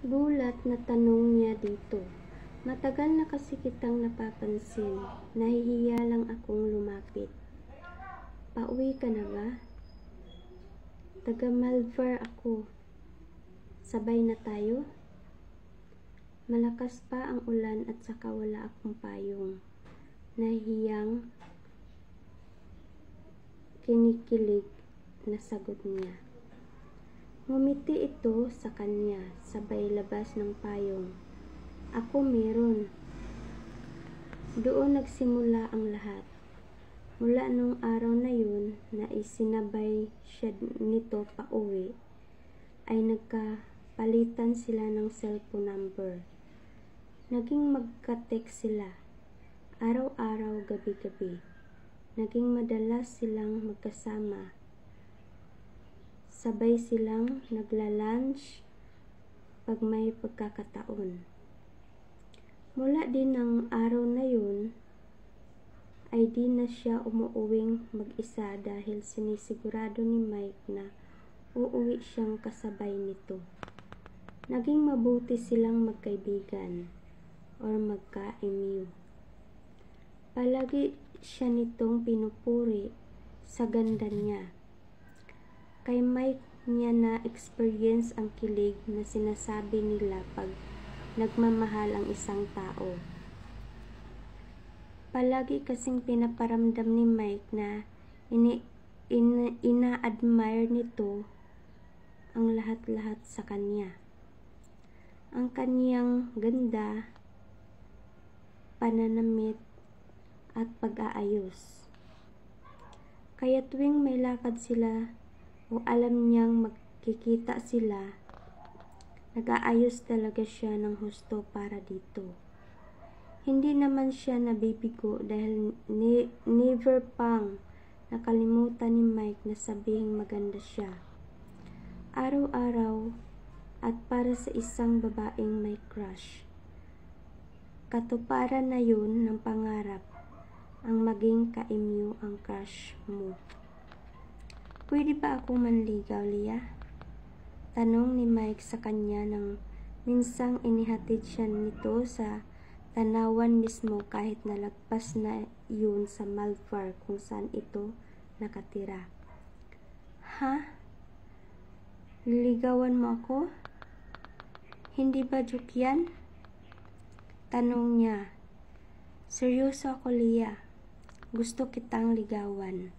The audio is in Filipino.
Gulat na tanong niya dito. Matagal na kasi kitang napapansin. Nahihiya lang akong lumapit. Pauwi ka na ba? Taga Malvar ako. Sabay na tayo? Malakas pa ang ulan at saka wala akong payong. Nahihiyang kinikilig na sagot niya. Ngumiti ito sa kanya, sabay labas ng payong. Ako meron. Doon nagsimula ang lahat. Mula nung araw na yun na isinabay siya nito pauwi, ay nagkapalitan sila ng cellphone number. Naging magka-text sila. Araw-araw, gabi-gabi. Naging madalas silang magkasama. Sabay silang nagla-lunch pag may pagkakataon. Mula din ng araw na yun, ay di na siya umuuwing mag-isa dahil sinisigurado ni Mike na uuwi siyang kasabay nito. Naging mabuti silang magkaibigan or magka-MU. Palagi siya nitong pinupuri sa ganda niya. Kay Mike niya na-experience ang kilig na sinasabi nila pag nagmamahal ang isang tao. Palagi kasing pinaparamdam ni Mike na ina-admire nito ang lahat-lahat sa kanya. Ang kaniyang ganda, pananamit, at pag-aayos. Kaya tuwing may lakad sila o alam niyang magkikita sila, nag-aayos talaga siya ng husto para dito. Hindi naman siya nabibigo dahil never pang nakalimutan ni Mike na sabihing maganda siya. Araw-araw at para sa isang babaeng may crush. Katuparan na yun ng pangarap ang maging ka-MU ang crush mo. Pwede ba akong manligaw, Leah? Tanong ni Mike sa kanya nang minsang inihatid siya nito sa tanawan mismo kahit nalagpas na yun sa Malvar kung saan ito nakatira. Ha? Liligawan mo ako? Hindi ba joke yan? Tanong niya. Seryoso ako, Leah. Gusto kitang ligawan.